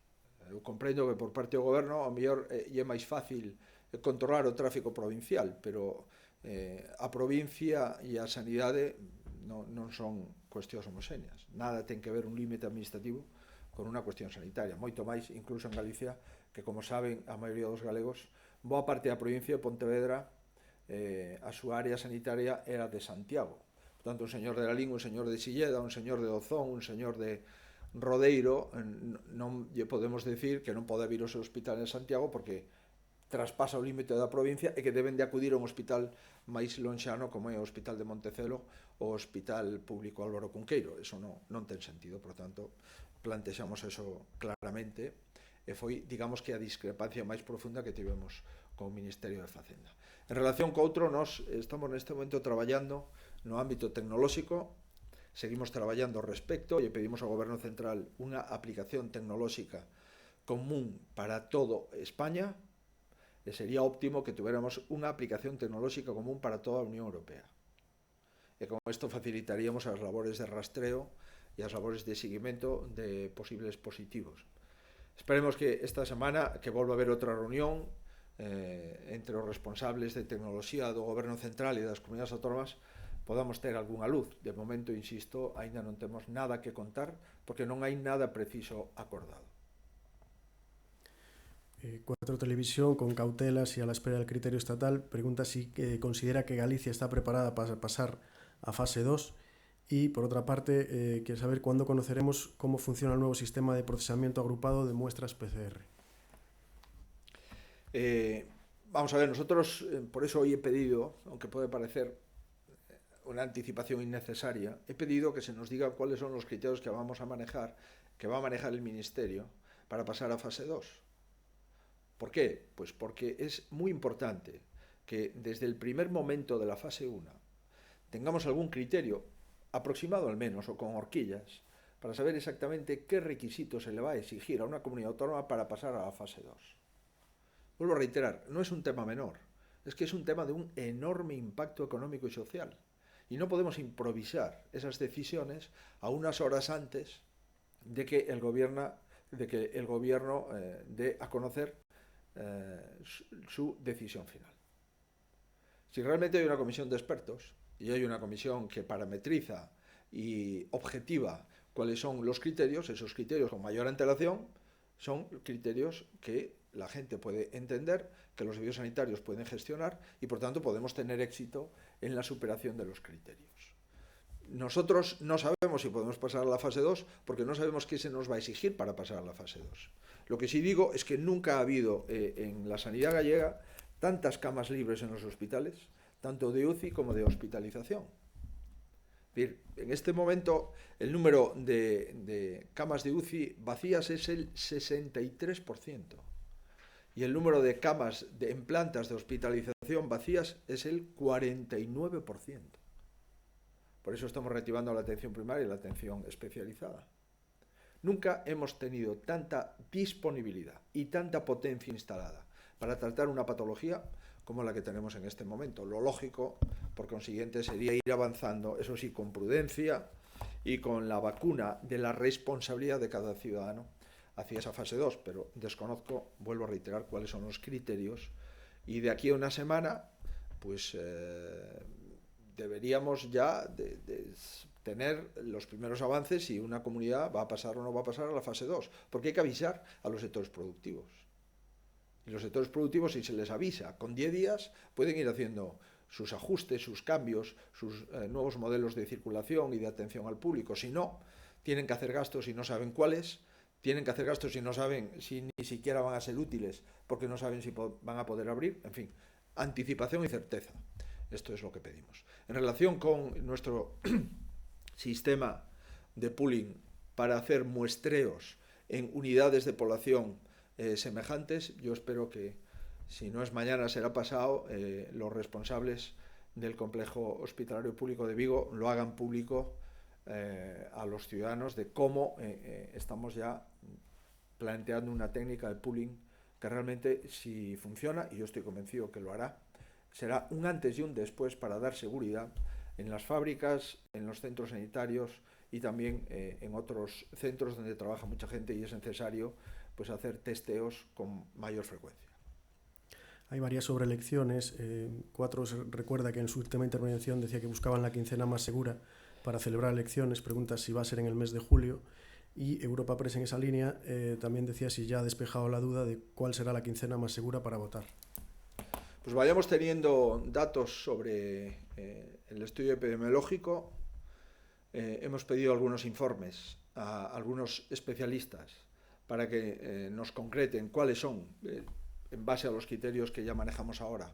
Eu comprendo que por parte do goberno ao mellor é máis fácil controlar o tráfico provincial, pero a provincia e a sanidade non son cuestións homogéneas. Nada ten que ver un límite administrativo con unha cuestión sanitaria. Moito máis, incluso en Galicia, que, como saben, a maioría dos galegos, boa parte da provincia de Pontevedra, a súa área sanitaria era de Santiago. Por tanto, un señor de Lalín, un señor de Silleda, un señor de Dozón, un señor de Rodeiro, non lle podemos decir que non pode vir ao seu hospital en Santiago porque traspasa o límite da provincia e que deben de acudir a un hospital máis lonxano como é o Hospital de Montecelo ou o Hospital Público Álvaro Cunqueiro. Eso non ten sentido, por tanto, plantexamos eso claramente e foi, digamos, que a discrepancia máis profunda que tivemos co Ministerio de Facenda. En relación co outro, nós estamos neste momento traballando no ámbito tecnolóxico. Seguimos traballando ao respecto e pedimos ao Goberno Central unha aplicación tecnolóxica común para todo España e sería óptimo que tuviéramos unha aplicación tecnolóxica común para toda a Unión Europea. E con isto facilitaríamos as labores de rastreo e as labores de seguimento de posibles positivos. Esperemos que esta semana que volva a haber outra reunión entre os responsables de tecnoloxía do Goberno Central e das comunidades autónomas podamos ter algunha luz. De momento, insisto, aínda non temos nada que contar porque non hai nada preciso acordado. 4 Televisión, con cautelas e a la espera del criterio estatal, pregunta si considera que Galicia está preparada para pasar a fase 2 y, por otra parte, quiere saber cuándo conoceremos cómo funciona el nuevo sistema de procesamiento agrupado de muestras PCR. Vamos a ver, nosotros por eso hoy he pedido, aunque puede parecer una anticipación innecesaria, he pedido que se nos diga cuáles son los criterios que vamos a manejar, que va a manejar el Ministerio para pasar a fase 2. ¿Por qué? Pues porque es muy importante que desde el primer momento de la fase 1 tengamos algún criterio, aproximado al menos, o con horquillas, para saber exactamente qué requisitos se le va a exigir a una comunidad autónoma para pasar a la fase 2. Vuelvo a reiterar, no es un tema menor, es que es un tema de un enorme impacto económico y social. Y no podemos improvisar esas decisiones a unas horas antes de que el gobierno dé a conocer su decisión final. Si realmente hay una comisión de expertos y hay una comisión que parametriza y objetiva cuáles son los criterios, esos criterios con mayor antelación son criterios que la gente puede entender, que los servicios sanitarios pueden gestionar y, por tanto, podemos tener éxito en la superación de los criterios. Nosotros no sabemos si podemos pasar a la fase 2 porque no sabemos qué se nos va a exigir para pasar a la fase 2. Lo que sí digo es que nunca ha habido en la sanidad gallega tantas camas libres en los hospitales, tanto de UCI como de hospitalización. Es decir, en este momento el número de camas de UCI vacías es el 63%. Y el número de camas en plantas de hospitalización vacías es el 49%. Por eso estamos reactivando la atención primaria y la atención especializada. Nunca hemos tenido tanta disponibilidad y tanta potencia instalada para tratar una patología como la que tenemos en este momento. Lo lógico, por consiguiente, sería ir avanzando, eso sí, con prudencia y con la vacuna de la responsabilidad de cada ciudadano hacia esa fase 2, pero desconozco, vuelvo a reiterar, cuáles son los criterios, y de aquí a una semana, pues deberíamos ya de tener los primeros avances si una comunidad va a pasar o no va a pasar a la fase 2, porque hay que avisar a los sectores productivos. Y los sectores productivos, si se les avisa con 10 días, pueden ir haciendo sus ajustes, sus cambios, sus nuevos modelos de circulación y de atención al público. Si no, tienen que hacer gastos y no saben cuáles, tienen que hacer gastos y no saben si ni siquiera van a ser útiles, porque no saben si van a poder abrir. En fin, anticipación y certeza. Esto es lo que pedimos. En relación con nuestro sistema de pooling para hacer muestreos en unidades de población semejantes, yo espero que, si no es mañana, será pasado, los responsables del complejo hospitalario público de Vigo lo hagan público a los ciudadanos de cómo estamos ya planteando una técnica de pooling que realmente, si funciona, y yo estoy convencido que lo hará, será un antes y un después para dar seguridad en las fábricas, en los centros sanitarios y también en otros centros donde trabaja mucha gente y es necesario pues hacer testeos con mayor frecuencia. Hay varias sobreelecciones. Cuatro recuerda que en su última intervención decía que buscaban la quincena más segura para celebrar elecciones. Pregunta si va a ser en el mes de julio. Y Europa Press, en esa línea, también decía si ya ha despejado la duda de cuál será la quincena más segura para votar. Pues vayamos teniendo datos sobre el estudio epidemiológico. Hemos pedido algunos informes a algunos especialistas para que nos concreten cuáles son, en base a los criterios que ya manejamos ahora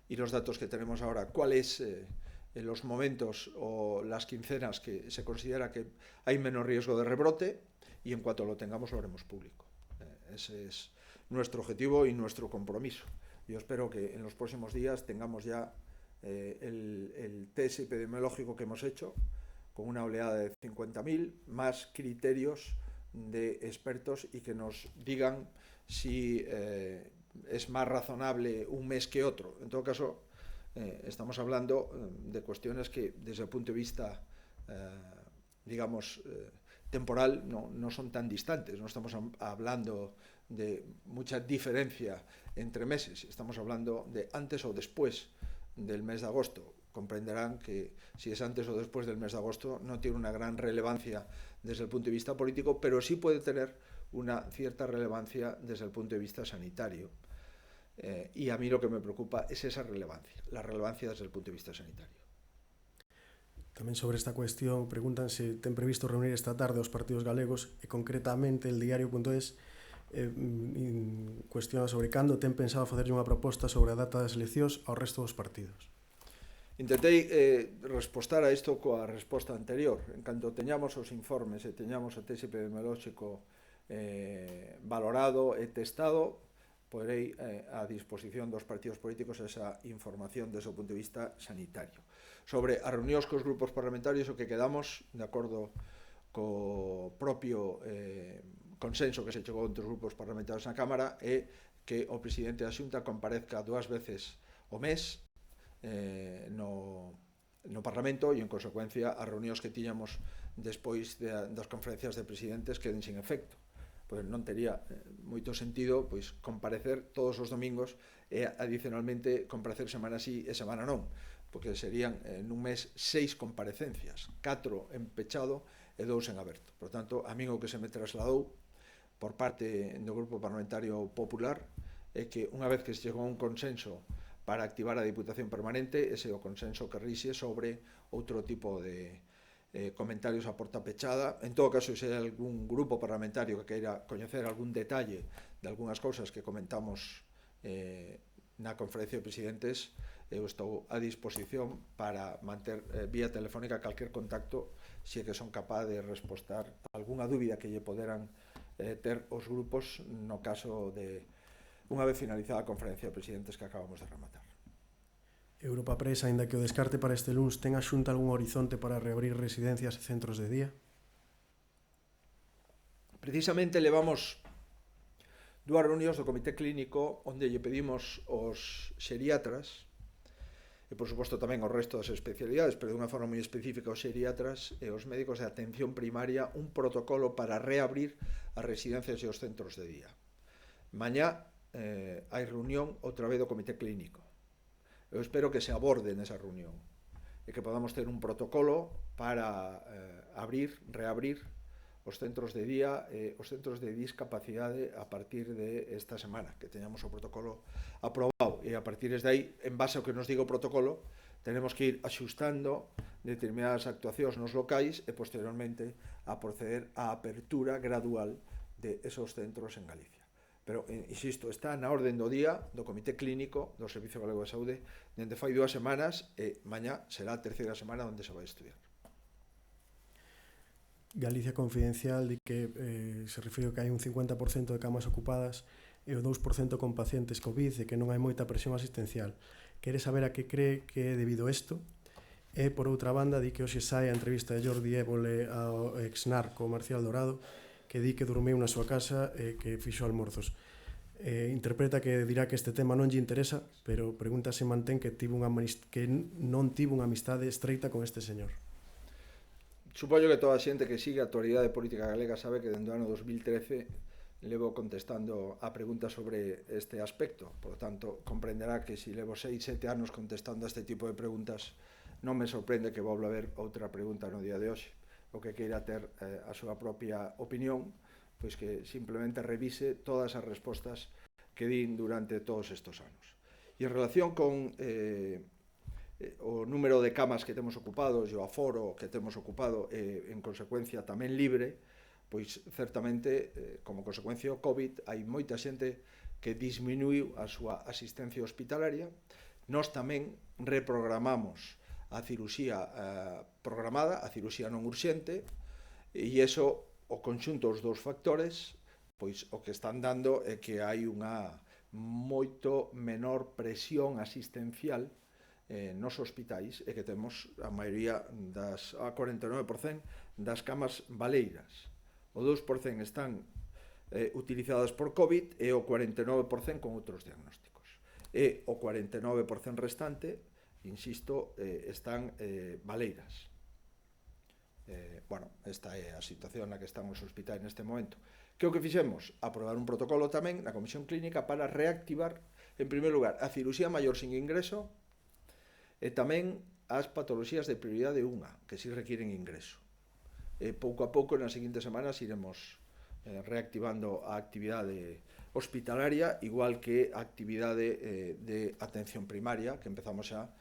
y los datos que tenemos ahora, cuáles en los momentos o las quincenas que se considera que hay menos riesgo de rebrote, y en cuanto lo tengamos lo haremos público. Ese es nuestro objetivo y nuestro compromiso. Yo espero que en los próximos días tengamos ya el test epidemiológico que hemos hecho, con una oleada de 50.000, más criterios de expertos y que nos digan si es más razonable un mes que otro. En todo caso, estamos hablando de cuestiones que desde el punto de vista, digamos, temporal no son tan distantes. No estamos hablando de mucha diferencia entre meses. Estamos hablando de antes o después del mes de agosto. Comprenderán que si es antes o después del mes de agosto no tiene una gran relevancia desde el punto de vista político, pero sí puede tener una cierta relevancia desde el punto de vista sanitario. Y a mí lo que me preocupa es esa relevancia, la relevancia desde el punto de vista sanitario. Tamén sobre esta cuestión preguntan se ten previsto reunir esta tarde os partidos galegos e concretamente el diario.es cuestiona sobre cando ten pensado facerlle unha proposta sobre a data das eleccións ao resto dos partidos. Intentei respostar a isto coa resposta anterior. En canto teñamos os informes e teñamos o test epidemiolóxico valorado e testado, poderei a disposición dos partidos políticos esa información desde o punto de vista sanitario. Sobre as reunións cos grupos parlamentarios, o que quedamos, de acordo co propio consenso que se chegou entre os grupos parlamentarios na Cámara, é que o presidente da Xunta comparezca 2 veces o mes no Parlamento e, en consecuencia, as reunións que tiñamos despois das conferencias de presidentes queden sin efecto. Pois non tería moito sentido pois comparecer todos os domingos e adicionalmente comparecer semana sí e semana non, porque serían nun mes 6 comparecencias, 4 en pechado e 2 en aberto. Por tanto, a min o que se me trasladou por parte do Grupo Parlamentario Popular é que unha vez que se chegou a un consenso para activar a Diputación Permanente, ese o consenso que rixe sobre outro tipo de comentarios a porta pechada. En todo caso, se hai algún grupo parlamentario que queira coñecer algún detalle de algunhas cousas que comentamos na conferencia de presidentes, eu estou a disposición para manter vía telefónica calquer contacto se é que son capaz de respostar algunha dúbida que lle poderan ter os grupos no caso de unha vez finalizada a conferencia de presidentes que acabamos de rematar. Europa Press, aínda que o descarte para este luns, ten a Xunta algún horizonte para reabrir residencias e centros de día? Precisamente levamos dúas reunións do Comité Clínico onde lle pedimos aos xeriatras e, por suposto, tamén ao resto das especialidades, pero de unha forma moi específica aos xeriatras e aos médicos de atención primaria, un protocolo para reabrir as residencias e os centros de día. Mañá hai reunión outra vez do Comité Clínico. Eu espero que se aborde nesa reunión e que podamos ter un protocolo para reabrir os centros de día e os centros de discapacidade a partir de esta semana, que teñamos o protocolo aprobado, e a partir de aí, en base ao que nos diga o protocolo, tenemos que ir axustando determinadas actuacións nos locais e posteriormente a proceder á apertura gradual de esos centros en Galicia. Pero, insisto, está na orden do día do Comité Clínico do Servicio Galego de Saúde dende fai 2 semanas e mañá será a terceira semana onde se vai estudiar. Galicia Confidencial di que se referiu que hai un 50% de camas ocupadas e o 2% con pacientes COVID e que non hai moita presión asistencial. Quere saber a que cree que é debido isto? E, por outra banda, di que hoxe sai a entrevista de Jordi Évole ao ex-narco Marcial Dorado, que di que dormiu na súa casa e que fixo almorzos. Interpreta que dirá que este tema non lle interesa, pero pregunta se mantén que non tivo unha amistade estreita con este señor. Supoño que toda a xente que sigue a actualidade política galega sabe que dende o ano 2013 levo contestando a preguntas sobre este aspecto. Por lo tanto, comprenderá que se levo 6-7 anos contestando a este tipo de preguntas, non me sorprende que volva a haber outra pregunta no día de hoxe. O que queira ter a súa propia opinión, pois que simplemente revise todas as respostas que din durante todos estes anos. E en relación con o número de camas que temos ocupados e o aforo que temos ocupado en consecuencia tamén libre, pois certamente como consecuencia do COVID hai moita xente que disminuiu a súa asistencia hospitalaria. Nós tamén reprogramamos a cirurxía programada, a cirurxía non urxente, e iso, o conxunto dos dous factores, pois o que están dando é que hai unha moito menor presión asistencial nos hospitais e que temos a maioría a 49% das camas baleiras. O 2% están utilizadas por COVID e o 49% con outros diagnósticos. E o 49% restante, insisto, están baleiras. Esta é a situación na que están os hospitais neste momento. Que o que fixemos? Aprobar un protocolo tamén na Comisión Clínica para reactivar, en primeiro lugar, a cirurxía maior sin ingreso e tamén as patoloxías de prioridade 1, que si requieren ingreso. Pouco a pouco, nas seguintes semanas, iremos reactivando a actividade hospitalaria, igual que a actividade de atención primaria, que empezamos xa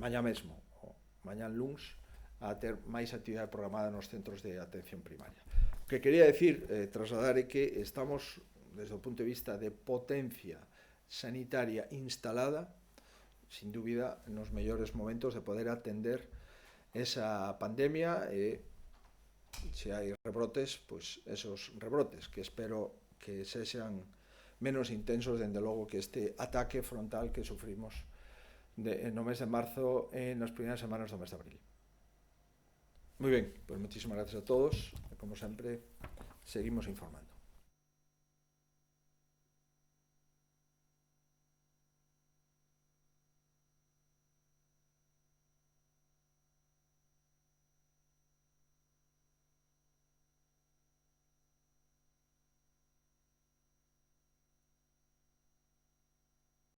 mañá mesmo, mañá luns, a ter máis actividade programada nos centros de atención primaria. O que quería decir, trasladar, é que estamos, desde o punto de vista de potencia sanitaria instalada, sin dúbida, nos mellores momentos de poder atender esa pandemia e, se hai rebrotes, pois esos rebrotes, que espero que sexan menos intensos, dende logo, que este ataque frontal que sufrimos no mes de marzo e nas primeiras semanas do mes de abril. Moi ben, pois moitísimas gracias a todos e, como sempre, seguimos informando.